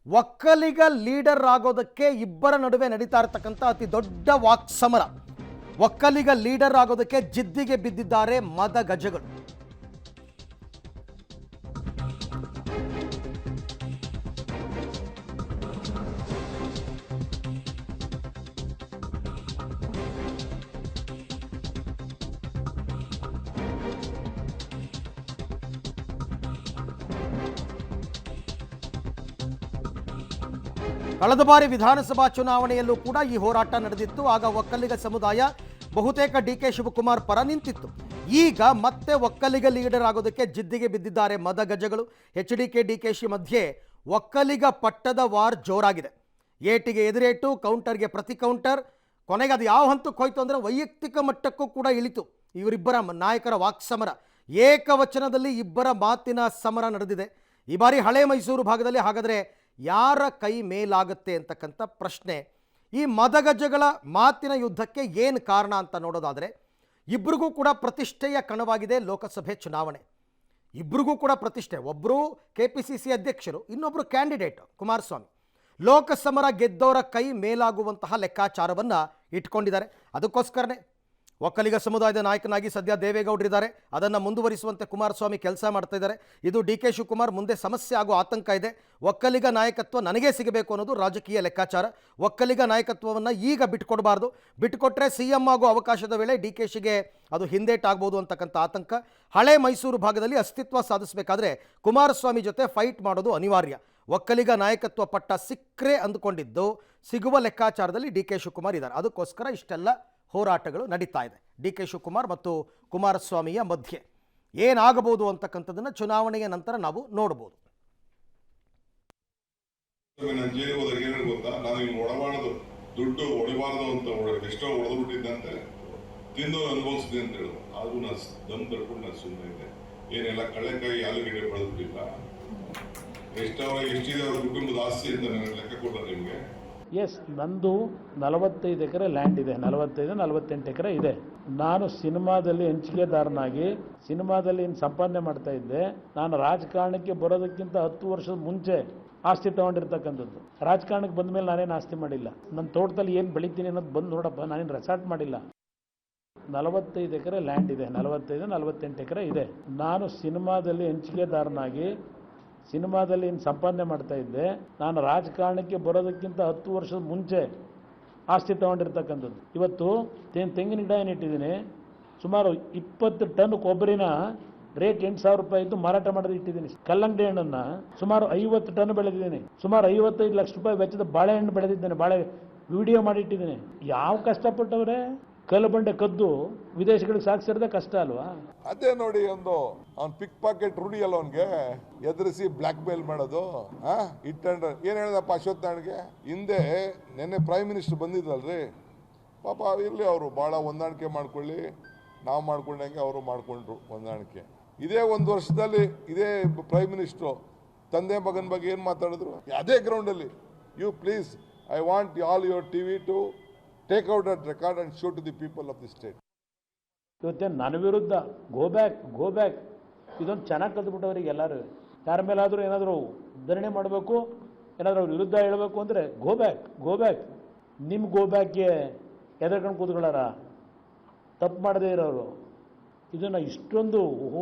Vokkaliga leader ಆಗೋದಕ್ಕೆ ಇಬ್ಬರ ನಡುವೆ ನಡೀತಾ ಇರತಕ್ಕಂಥ ಅತಿ ದೊಡ್ಡ ವಾಕ್ಸಮರ. ಒಕ್ಕಲಿಗ ಲೀಡರ್ ಆಗೋದಕ್ಕೆ ಜಿದ್ದಿಗೆ ಬಿದ್ದಿದ್ದಾರೆ ಮದಗಜಗಳು. ಕಳೆದ ಬಾರಿ ವಿಧಾನಸಭಾ ಚುನಾವಣೆಯಲ್ಲೂ ಕೂಡ ಈ ಹೋರಾಟ ನಡೆದಿತ್ತು. ಆಗ ಒಕ್ಕಲಿಗ ಸಮುದಾಯ ಬಹುತೇಕ ಡಿ.ಕೆ. ಶಿವಕುಮಾರ್ ಪರ ನಿಂತಿತ್ತು. ಈಗ ಮತ್ತೆ ಒಕ್ಕಲಿಗ ಲೀಡರ್ ಆಗೋದಕ್ಕೆ ಜಿದ್ದಿಗೆ ಬಿದ್ದಿದ್ದಾರೆ ಮದಗಜಗಳು. ಎಚ್.ಡಿ.ಕೆ. ಡಿ.ಕೆ.ಶಿ ಮಧ್ಯೆ ಒಕ್ಕಲಿಗ ಪಟ್ಟದ ವಾರ್ ಜೋರಾಗಿದೆ. ಏಟಿಗೆ ಎದುರೇಟು, ಕೌಂಟರ್ಗೆ ಪ್ರತಿ ಕೌಂಟರ್. ಕೊನೆಗೆ ಅದು ಯಾವ ಹಂತಕ್ಕೆ ಹೋಯ್ತು ಅಂದರೆ ವೈಯಕ್ತಿಕ ಮಟ್ಟಕ್ಕೂ ಕೂಡ ಇಳಿತು. ಇವರಿಬ್ಬರ ನಾಯಕರ ವಾಕ್ಸಮರ, ಏಕವಚನದಲ್ಲಿ ಇಬ್ಬರ ಮಾತಿನ ಸಮರ ನಡೆದಿದೆ. ಈ ಬಾರಿ ಹಳೆ ಮೈಸೂರು ಭಾಗದಲ್ಲಿ ಹಾಗಾದರೆ ಯಾರ ಕೈ ಮೇಲಾಗುತ್ತೆ ಅಂತಕ್ಕಂಥ ಪ್ರಶ್ನೆ. ಈ ಮದಗಜಗಳ ಮಾತಿನ ಯುದ್ಧಕ್ಕೆ ಏನು ಕಾರಣ ಅಂತ ನೋಡೋದಾದರೆ, ಇಬ್ಬರಿಗೂ ಕೂಡ ಪ್ರತಿಷ್ಠೆಯ ಕಣವಾಗಿದೆ ಲೋಕಸಭೆ ಚುನಾವಣೆ. ಇಬ್ಬರಿಗೂ ಕೂಡ ಪ್ರತಿಷ್ಠೆ. ಒಬ್ಬರು KPCC ಅಧ್ಯಕ್ಷರು, ಇನ್ನೊಬ್ಬರು ಕ್ಯಾಂಡಿಡೇಟ್ ಕುಮಾರಸ್ವಾಮಿ. ಲೋಕಸಮರ ಗೆದ್ದವರ ಕೈ ಮೇಲಾಗುವಂತಹ ಲೆಕ್ಕಾಚಾರವನ್ನು ಇಟ್ಕೊಂಡಿದ್ದಾರೆ. ಅದಕ್ಕೋಸ್ಕರನೇ ಒಕ್ಕಲಿಗ ಸಮುದಾಯದ ನಾಯಕನಾಗಿ ಸದ್ಯ ದೇವೇಗೌಡರಿದ್ದಾರೆ. ಅದನ್ನು ಮುಂದುವರಿಸುವಂತೆ ಕುಮಾರಸ್ವಾಮಿ ಕೆಲಸ ಮಾಡ್ತಾ ಇದ್ದಾರೆ. ಇದು ಡಿ.ಕೆ. ಶಿವಕುಮಾರ್ ಮುಂದೆ ಸಮಸ್ಯೆ ಆಗೋ ಆತಂಕ ಇದೆ. ಒಕ್ಕಲಿಗ ನಾಯಕತ್ವ ನನಗೇ ಸಿಗಬೇಕು ಅನ್ನೋದು ರಾಜಕೀಯ ಲೆಕ್ಕಾಚಾರ. ಒಕ್ಕಲಿಗ ನಾಯಕತ್ವವನ್ನು ಈಗ ಬಿಟ್ಟುಕೊಡಬಾರ್ದು. ಬಿಟ್ಟುಕೊಟ್ರೆ CM ಆಗೋ ಅವಕಾಶದ ವೇಳೆ ಡಿ.ಕೆ.ಶಿಗೆ ಅದು ಹಿಂದೇಟಾಗ್ಬೋದು ಅಂತಕ್ಕಂಥ ಆತಂಕ. ಹಳೆ ಮೈಸೂರು ಭಾಗದಲ್ಲಿ ಅಸ್ತಿತ್ವ ಸಾಧಿಸಬೇಕಾದ್ರೆ ಕುಮಾರಸ್ವಾಮಿ ಜೊತೆ ಫೈಟ್ ಮಾಡೋದು ಅನಿವಾರ್ಯ. ಒಕ್ಕಲಿಗ ನಾಯಕತ್ವ ಪಟ್ಟ ಸಿಕ್ಕರೆ ಅಂದುಕೊಂಡಿದ್ದು ಸಿಗುವ ಲೆಕ್ಕಾಚಾರದಲ್ಲಿ ಡಿ.ಕೆ. ಶಿವಕುಮಾರ್ ಇದ್ದಾರೆ. ಅದಕ್ಕೋಸ್ಕರ ಇಷ್ಟೆಲ್ಲ ಹೋರಾಟಗಳು ನಡೀತಾ ಇದೆ ಡಿ.ಕೆ. ಶಿವಕುಮಾರ್ ಮತ್ತು ಕುಮಾರಸ್ವಾಮಿಯ ಮಧ್ಯೆ. ಏನಾಗಬಹುದು ಅಂತಕ್ಕಂಥದ್ದನ್ನು ಚುನಾವಣೆಯ ನಂತರ ನಾವು ನೋಡಬಹುದು. ದುಡ್ಡು ಹೊಡಿಬಾರದು ಅಂತ ಎಷ್ಟೋ ಹೊಡೆದ್ಬಿಟ್ಟಿದ್ದಂತೆ ತಿಂದು ಅನುಭವಿಸಿದೆ ಅಂತ ಹೇಳುದು. ಆದ್ರೂ ನಾನು ದಮ್ ತಡ್ಕೊಂಡು ನಾನು ಸುಮ್ಮನೆ ಇದ್ದೆ. ಏನೆಲ್ಲ ಕಳೆಕಾಯಿ ಆಲೂಗಡ್ಡೆ ಬೆಳೆದ್ಬಿಟ್ಟಿಲ್ಲ. ಎಷ್ಟಿದೆ ಅವ್ರ ಕುಟುಂಬದ ಆಸ್ತಿ ಅಂತ ನನಗೆ ಲೆಕ್ಕ ಕೊಡ್ತಾರೆ ನಿಮಗೆ. ಎಸ್, ನಂದು 45 ಎಕರೆ ಲ್ಯಾಂಡ್ ಇದೆ. 48 ಎಕರೆ ಇದೆ. ನಾನು ಸಿನಿಮಾದಲ್ಲಿ ಹಂಚಿಕೆದಾರನಾಗಿ ಸಿನಿಮಾದಲ್ಲಿ ಸಂಪಾದನೆ ಮಾಡ್ತಾ ಇದ್ದೆ. ನಾನು ರಾಜಕಾರಣಕ್ಕೆ ಬರೋದಕ್ಕಿಂತ 10 ವರ್ಷದ ಮುಂಚೆ ಆಸ್ತಿ ತಗೊಂಡಿರ್ತಕ್ಕಂಥದ್ದು. ರಾಜಕಾರಣಕ್ಕೆ ಬಂದ ಮೇಲೆ ನಾನೇನು ಆಸ್ತಿ ಮಾಡಿಲ್ಲ. ನನ್ನ ತೋಟದಲ್ಲಿ ಏನು ಬೆಳಿತೀನಿ ಅನ್ನೋದು ಬಂದು ನೋಡಪ್ಪ, ನಾನೇನು ರೆಸಾರ್ಟ್ ಮಾಡಿಲ್ಲ. 45 ಎಕರೆ ಲ್ಯಾಂಡ್ ಇದೆ. 48 ಎಕರೆ ಇದೆ. ನಾನು ಸಿನಿಮಾದಲ್ಲಿ ಹಂಚಿಕೆದಾರನಾಗಿ ಸಿನಿಮಾದಲ್ಲಿ ಸಂಪಾದನೆ ಮಾಡ್ತಾ ಇದ್ದೆ. ನಾನು ರಾಜಕಾರಣಕ್ಕೆ ಬರೋದಕ್ಕಿಂತ 10 ವರ್ಷದ ಮುಂಚೆ ಆಸ್ತಿ ತಗೊಂಡಿರ್ತಕ್ಕಂಥದ್ದು. ಇವತ್ತು ತೆಂಗಿನ ಗಿಡ ಏನು ಇಟ್ಟಿದ್ದೀನಿ, ಸುಮಾರು 20 ಟನ್ ಕೊಬ್ಬರಿನ ರೇಟ್ 8,000 ರೂಪಾಯಿ ಇದ್ದು ಮಾರಾಟ ಮಾಡೋದು ಇಟ್ಟಿದ್ದೀನಿ. ಕಲ್ಲಂಗಡಿ ಹಣ್ಣನ್ನು ಸುಮಾರು 50 ಟನ್ ಬೆಳೆದಿದ್ದೀನಿ. ಸುಮಾರು 55 ಲಕ್ಷ ರೂಪಾಯಿ ವೆಚ್ಚದ ಬಾಳೆಹಣ್ಣು ಬೆಳೆದಿದ್ದೇನೆ. ಬಾಳೆ ವಿಡಿಯೋ ಮಾಡಿಟ್ಟಿದ್ದೀನಿ. ಯಾವ ಕಷ್ಟಪಟ್ಟವ್ರೆ? ಕಲ್ಲು ಬಂಡೆ ಕದ್ದು ವಿದೇಶಗಳಿಗೆ ಸಾಗಿಸಿರೋದೇ ಕಷ್ಟ ಅಲ್ವಾ? ಅದೇ ನೋಡಿ, ಒಂದು ಅವ್ನ್ ಪಿಕ್ ಪಾಕೆಟ್ ರೂಢಿ ಅಲ್ಲ ಅವನ್ಗೆ. ಎದುರಿಸಿ ಬ್ಲಾಕ್ ಮೇಲ್ ಮಾಡೋದು. ಇಟ್ಟಂಡ್ರೆ ಏನ್ ಹೇಳಿದಪ್ಪ ಅಶ್ವತ್ಥನಾರಾಯಣ್ಗೆ ಹಿಂದೆ ನೆನ್ನೆ ಪ್ರೈಮ್ ಮಿನಿಸ್ಟರ್ ಬಂದಿದ್ರಲ್ರಿ, ಪಾಪ ಇರ್ಲಿ, ಅವರು ಬಹಳ ಹೊಂದಾಣಿಕೆ ಮಾಡ್ಕೊಳ್ಳಿ, ನಾವು ಮಾಡ್ಕೊಂಡಂಗೆ ಅವರು ಮಾಡ್ಕೊಂಡ್ರು ಹೊಂದಾಣಿಕೆ. ಇದೇ 1 ವರ್ಷದಲ್ಲಿ ಇದೇ ಪ್ರೈಮ್ ಮಿನಿಸ್ಟರ್ ತಂದೆ ಮಗನ ಬಗ್ಗೆ ಏನ್ ಮಾತಾಡಿದ್ರು ಅದೇ ಗ್ರೌಂಡ್ ಅಲ್ಲಿ. You please, I want all your TV to take out that record and show to the people of the state. ಇವತ್ತೇ ನನ್ನ ವಿರುದ್ಧ ಗೋ ಬ್ಯಾಕ್ ಇದೊಂದು ಚೆನ್ನಾಗಿ ಕಲ್ತ್ಬಿಟ್ಟವ್ರಿಗೆ ಎಲ್ಲರೂ. ಯಾರ ಮೇಲಾದರೂ ಏನಾದರೂ ಧರಣಿ ಮಾಡಬೇಕು, ಏನಾದರೂ ಅವ್ರ ವಿರುದ್ಧ ಹೇಳಬೇಕು ಅಂದರೆ ಗೋ ಬ್ಯಾಕ್. ನಿಮ್ಮ ಗೋ ಬ್ಯಾಕ್ಗೆ ಎದರ್ಕೊಂಡು ಕೂತ್ಕೊಳ್ಳಾರ? ತಪ್ಪು ಮಾಡದೇ ಇರೋರು ಇದನ್ನು ಇಷ್ಟೊಂದು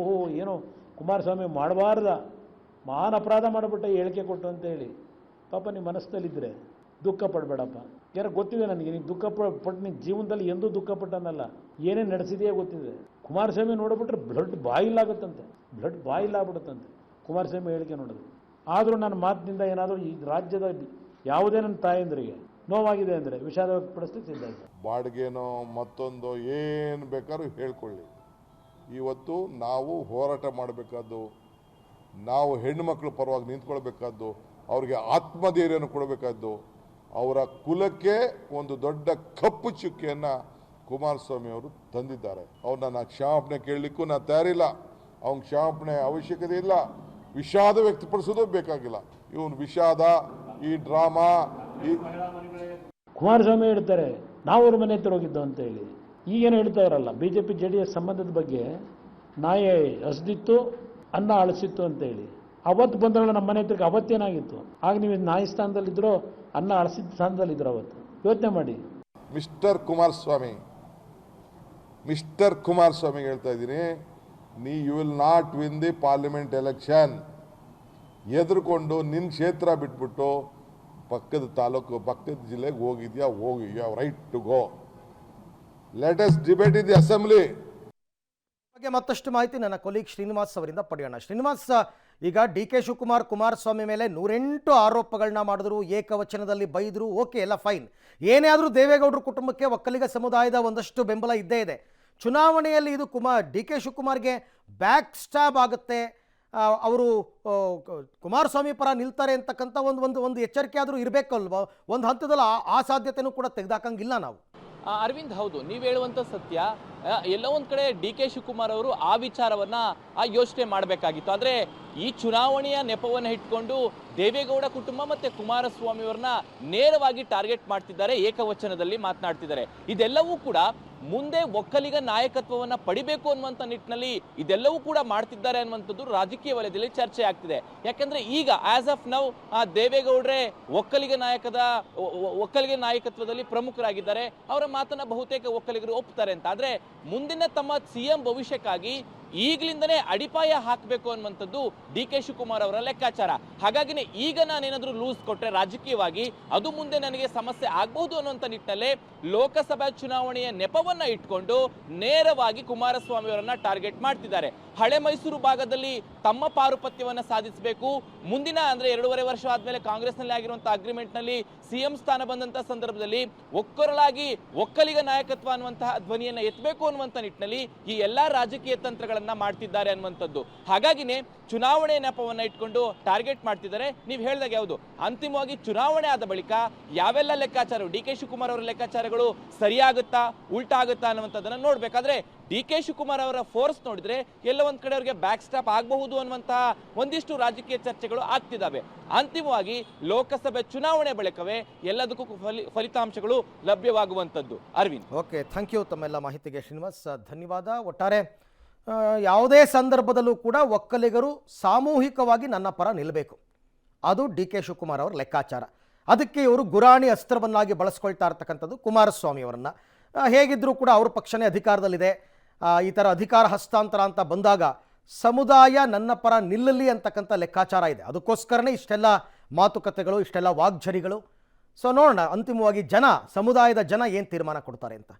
ಏನೋ ಕುಮಾರಸ್ವಾಮಿ ಮಾಡಬಾರ್ದ, ಮಹಾನ್ ಅಪರಾಧ ಮಾಡಿಬಿಟ್ಟ ಹೇಳಿಕೆ ಕೊಟ್ಟು ಅಂತೇಳಿ. ಪಾಪ ನಿಮ್ಮ ಮನಸ್ಸಲ್ಲಿದ್ದರೆ ದುಃಖ ಪಡಬೇಡಪ್ಪ. ಯಾರು ಗೊತ್ತಿದೆ ನನಗೆ, ನೀನು ದುಃಖ ಪಟ್ಟು ನಿನ್ನ ಜೀವನದಲ್ಲಿ ಎಂದೂ ದುಃಖ ಪಟ್ಟನಲ್ಲ. ಏನೇನು ನಡೆಸಿದೆಯೇ ಗೊತ್ತಿದೆ. ಕುಮಾರಸ್ವಾಮಿ ನೋಡಿಬಿಟ್ರೆ ಬ್ಲಡ್ ಬಾಯಿಲಾಗ್ಬಿಡುತ್ತಂತೆ ಕುಮಾರಸ್ವಾಮಿ ಹೇಳಿಕೆ ನೋಡಿದ್ರೆ. ಆದರೂ ನನ್ನ ಮಾತಿನಿಂದ ಏನಾದರೂ ಈ ರಾಜ್ಯದ ಯಾವುದೇ ನನ್ನ ತಾಯಂದ್ರಿಗೆ ನೋವಾಗಿದೆ ಅಂದರೆ ವಿಷಾದ ವ್ಯಕ್ತಪಡಿಸ್ಲಿಕ್ಕೆ ಸಿದ್ಧ ಇದೆ. ಬಾಡಿಗೆನೋ ಮತ್ತೊಂದು ಏನು ಬೇಕಾದ್ರೂ ಹೇಳ್ಕೊಳ್ಳಿ. ಇವತ್ತು ನಾವು ಹೋರಾಟ ಮಾಡಬೇಕಾದ್ದು, ನಾವು ಹೆಣ್ಣುಮಕ್ಕಳ ಪರವಾಗಿ ನಿಂತ್ಕೊಳ್ಬೇಕಾದ್ದು, ಅವ್ರಿಗೆ ಆತ್ಮಧೈರ್ಯನ ಕೊಡಬೇಕಾದ್ದು, ಅವರ ಕುಲಕ್ಕೆ ಒಂದು ದೊಡ್ಡ ಕಪ್ಪು ಚುಕ್ಕಿಯನ್ನು ಕುಮಾರಸ್ವಾಮಿ ಅವರು ತಂದಿದ್ದಾರೆ. ಅವ್ರನ್ನ ಕ್ಷಮಾಪಣೆ ಕೇಳಲಿಕ್ಕೂ ನಾನು ತಯಾರಿಲ್ಲ. ಅವ್ನ ಕ್ಷಮಾಪಣೆ ಅವಶ್ಯಕತೆ ಇಲ್ಲ. ವಿಷಾದ ವ್ಯಕ್ತಪಡಿಸೋದು ಬೇಕಾಗಿಲ್ಲ. ಇವನು ವಿಷಾದ, ಈ ಡ್ರಾಮಾ, ಈ ಕುಮಾರಸ್ವಾಮಿ ಹೇಳ್ತಾರೆ ನಾವು ಅವ್ರ ಮನೆ ಹತ್ರ ಹೋಗಿದ್ದು ಅಂತ ಹೇಳಿ. ಈಗೇನು ಹೇಳ್ತಾರಲ್ಲ BJP JDS ಸಂಬಂಧದ ಬಗ್ಗೆ, ನಾಯಿ ಹಸ್ದಿತ್ತು ಅನ್ನ ಅಳಿಸಿತ್ತು ಅಂತೇಳಿ. ಅವತ್ತು ಬಂದ್ರಲ್ಲ ನಮ್ಮ ಮನೆ ಹತ್ರಕ್ಕೆ, ಅವತ್ತೇನಾಗಿತ್ತು? ಆಗ ನೀವು ನಾಯಿ ಸ್ಥಾನದಲ್ಲಿದ್ರೋ ಅನ್ನ ಅಳಿಸಿದ ಸ್ಥಾನದಲ್ಲಿದ್ದರು? ಅವತ್ತು ಯೋಚನೆ ಮಾಡಿ. ಮಿಸ್ಟರ್ ಕುಮಾರಸ್ವಾಮಿ ಹೇಳ್ತಾ ಇದ್ದೀನಿ, you will not win the parliament election. ಎದುರುಕೊಂಡು ನಿನ್ನ ಕ್ಷೇತ್ರ ಬಿಟ್ಬಿಟ್ಟು ಪಕ್ಕದ ತಾಲೂಕು, ಪಕ್ಕದ ಜಿಲ್ಲೆಗೆ ಹೋಗಿದ್ಯಾ, ಹೋಗಿ, you have right to go. Let us debate in the assembly. ಬಗ್ಗೆ ಮತ್ತಷ್ಟು ಮಾಹಿತಿ ನನ್ನ ಕೊಲೀಗ್ ಶ್ರೀನಿವಾಸ್ ಅವರಿಂದ ಪಡೆಯೋಣ. ಶ್ರೀನಿವಾಸ್, ಈಗ ಡಿ ಕೆ ಶಿವಕುಮಾರ್ ಕುಮಾರಸ್ವಾಮಿ ಮೇಲೆ 108 ಆರೋಪಗಳನ್ನ ಮಾಡಿದ್ರು, ಏಕವಚನದಲ್ಲಿ ಬೈದರು, ಓಕೆ, ಎಲ್ಲ ಫೈನ್. ಏನೇ ಆದರೂ ದೇವೇಗೌಡರ ಕುಟುಂಬಕ್ಕೆ ಒಕ್ಕಲಿಗ ಸಮುದಾಯದ ಒಂದಷ್ಟು ಬೆಂಬಲ ಇದ್ದೇ ಇದೆ. ಚುನಾವಣೆಯಲ್ಲಿ ಇದು ಡಿ ಕೆ ಶಿವಕುಮಾರ್ಗೆ ಬ್ಯಾಕ್ ಸ್ಟ್ಯಾಬ್ ಆಗುತ್ತೆ, ಅವರು ಕುಮಾರಸ್ವಾಮಿ ಪರ ನಿಲ್ತಾರೆ ಅಂತಕ್ಕಂಥ ಒಂದು ಎಚ್ಚರಿಕೆ ಆದರೂ ಇರಬೇಕಲ್ವ? ಒಂದು ಹಂತದಲ್ಲಿ ಆ ಸಾಧ್ಯತೆನೂ ಕೂಡ ತೆಗೆದಾಕಂಗಿಲ್ಲ ನಾವು. ಅರವಿಂದ್, ಹೌದು, ನೀವು ಹೇಳುವಂಥ ಸತ್ಯ. ಎಲ್ಲೋ ಒಂದು ಕಡೆ ಡಿ ಕೆ ಶಿವಕುಮಾರ್ ಅವರು ಆ ವಿಚಾರವನ್ನ ಯೋಚನೆ ಮಾಡಬೇಕಾಗಿತ್ತು. ಆದರೆ ಈ ಚುನಾವಣೆಯ ನೆಪವನ್ನು ಇಟ್ಕೊಂಡು ದೇವೇಗೌಡ ಕುಟುಂಬ ಮತ್ತೆ ಕುಮಾರಸ್ವಾಮಿ ಅವರನ್ನ ನೇರವಾಗಿ ಟಾರ್ಗೆಟ್ ಮಾಡ್ತಿದ್ದಾರೆ, ಏಕವಚನದಲ್ಲಿ ಮಾತನಾಡ್ತಿದ್ದಾರೆ. ಇದೆಲ್ಲವೂ ಕೂಡ ಮುಂದೆ ಒಕ್ಕಲಿಗ ನಾಯಕತ್ವವನ್ನ ಪಡಿಬೇಕು ಅನ್ನುವಂಥ ನಿಟ್ಟಿನಲ್ಲಿ ಇದೆಲ್ಲವೂ ಕೂಡ ಮಾಡ್ತಿದ್ದಾರೆ ಅನ್ನುವಂಥದ್ದು ರಾಜಕೀಯ ವಲಯದಲ್ಲಿ ಚರ್ಚೆ ಆಗ್ತಿದೆ. ಯಾಕಂದ್ರೆ ಈಗ ಆಸ್ ಆಫ್ ನೌ ದೇವೇಗೌಡ್ರೆ ಒಕ್ಕಲಿಗ ನಾಯಕತ್ವದಲ್ಲಿ ಪ್ರಮುಖರಾಗಿದ್ದಾರೆ. ಅವರ ಮಾತನ್ನ ಬಹುತೇಕ ಒಕ್ಕಲಿಗರು ಒಪ್ತಾರೆ ಅಂತ. ಆದ್ರೆ ಮುಂದಿನ ತಮ್ಮ ಸಿಎಂ ಭವಿಷ್ಯಕ್ಕಾಗಿ ಈಗಲಿಂದನೇ ಅಡಿಪಾಯ ಹಾಕಬೇಕು ಅನ್ನುವಂಥದ್ದು ಡಿ ಕೆ ಶಿವಕುಮಾರ್ ಅವರ ಲೆಕ್ಕಾಚಾರ. ಹಾಗಾಗಿನೇ ಈಗ ನಾನೇನಾದ್ರೂ ಲೂಸ್ ಕೊಟ್ಟರೆ ರಾಜಕೀಯವಾಗಿ ಅದು ಮುಂದೆ ನನಗೆ ಸಮಸ್ಯೆ ಆಗಬಹುದು ಅನ್ನುವಂಥ ನಿಟ್ಟಿನಲ್ಲೇ ಲೋಕಸಭಾ ಚುನಾವಣೆಯ ನೆಪವನ್ನ ಇಟ್ಕೊಂಡು ನೇರವಾಗಿ ಕುಮಾರಸ್ವಾಮಿ ಅವರನ್ನ ಟಾರ್ಗೆಟ್ ಮಾಡ್ತಿದ್ದಾರೆ. ಹಳೆ ಮೈಸೂರು ಭಾಗದಲ್ಲಿ ತಮ್ಮ ಪಾರುಪತ್ಯವನ್ನ ಸಾಧಿಸಬೇಕು. ಮುಂದಿನ ಅಂದ್ರೆ 2.5 ವರ್ಷ ಆದ್ಮೇಲೆ ಕಾಂಗ್ರೆಸ್ನಲ್ಲಿ ಆಗಿರುವಂತಹ ಅಗ್ರಿಮೆಂಟ್ ನಲ್ಲಿ ಸಿಎಂ ಸ್ಥಾನ ಬಂದಂತಹ ಸಂದರ್ಭದಲ್ಲಿ ಒಕ್ಕೊರಲಾಗಿ ಒಕ್ಕಲಿಗ ನಾಯಕತ್ವ ಅನ್ನುವಂತಹ ಧ್ವನಿಯನ್ನ ಎತ್ತಬೇಕು ಅನ್ನುವಂಥ ನಿಟ್ಟಿನಲ್ಲಿ ಈ ಎಲ್ಲಾ ರಾಜಕೀಯ ತಂತ್ರಗಳನ್ನ ಮಾಡ್ತಿದ್ದಾರೆ ಅನ್ನುವಂಥದ್ದು. ಹಾಗಾಗಿನೇ ಚುನಾವಣೆ ನೆಪವನ್ನ ಇಟ್ಕೊಂಡು ಟಾರ್ಗೆಟ್ ಮಾಡ್ತಿದ್ದಾರೆ. ನೀವು ಹೇಳಿದಾಗ ಯಾವುದು ಅಂತಿಮವಾಗಿ ಚುನಾವಣೆ ಆದ ಬಳಿಕ ಯಾವೆಲ್ಲ ಲೆಕ್ಕಾಚಾರ, ಡಿ ಕೆ ಶಿವಕುಮಾರ್ ಅವರ ಲೆಕ್ಕಾಚಾರಗಳು ಸರಿಯಾಗುತ್ತಾ ಉಲ್ಟಾ ಆಗುತ್ತಾ ಅನ್ನುವಂಥದ್ದನ್ನ ನೋಡ್ಬೇಕಾದ್ರೆ ಡಿ ಕೆ ಶಿವಕುಮಾರ್ ಅವರ ಫೋರ್ಸ್ ನೋಡಿದ್ರೆ ಎಲ್ಲ ಒಂದ್ ಕಡೆ ಅವರಿಗೆ ಬ್ಯಾಕ್ ಸ್ಟಾಪ್ ಆಗಬಹುದು ಅನ್ನುವಂತಹ ಒಂದಿಷ್ಟು ರಾಜಕೀಯ ಚರ್ಚೆಗಳು ಆಗ್ತಿದ್ದಾವೆ. ಅಂತಿಮವಾಗಿ ಲೋಕಸಭೆ ಚುನಾವಣೆ ಬಳಿಕವೇ ಎಲ್ಲದಕ್ಕೂ ಫಲಿತಾಂಶಗಳು ಲಭ್ಯವಾಗುವಂಥದ್ದು. ಅರವಿಂದ್, ಓಕೆ, ಥ್ಯಾಂಕ್ ಯು ತಮ್ಮೆಲ್ಲ ಮಾಹಿತಿಗೆ ಶ್ರೀನಿವಾಸ್, ಧನ್ಯವಾದ. ಒಟ್ಟಾರೆ ಯಾವುದೇ ಸಂದರ್ಭದಲ್ಲೂ ಕೂಡ ಒಕ್ಕಲಿಗರು ಸಾಮೂಹಿಕವಾಗಿ ನನ್ನ ಪರ ನಿಲ್ಲಬೇಕು, ಅದು ಡಿ ಕೆ ಶಿವಕುಮಾರ್ ಅವರ ಲೆಕ್ಕಾಚಾರ. ಅದಕ್ಕೆ ಇವರು ಗುರಾಣಿ ಅಸ್ತ್ರವನ್ನಾಗಿ ಬಳಸ್ಕೊಳ್ತಾ ಇರ್ತಕ್ಕಂಥದ್ದು ಕುಮಾರಸ್ವಾಮಿ ಅವರನ್ನು. ಹೇಗಿದ್ದರೂ ಕೂಡ ಅವ್ರ ಪಕ್ಷನೇ ಅಧಿಕಾರದಲ್ಲಿದೆ. ಈ ಥರ ಅಧಿಕಾರ ಹಸ್ತಾಂತರ ಅಂತ ಬಂದಾಗ ಸಮುದಾಯ ನನ್ನ ಪರ ನಿಲ್ಲಲಿ ಅಂತಕ್ಕಂಥ ಲೆಕ್ಕಾಚಾರ ಇದೆ. ಅದಕ್ಕೋಸ್ಕರನೇ ಇಷ್ಟೆಲ್ಲ ಮಾತುಕತೆಗಳು, ಇಷ್ಟೆಲ್ಲ ವಾಗ್ಝರಿಗಳು. ಸೊ ನೋಡೋಣ ಅಂತಿಮವಾಗಿ ಸಮುದಾಯದ ಜನ ಏನು ತೀರ್ಮಾನ ಕೊಡ್ತಾರೆ ಅಂತ.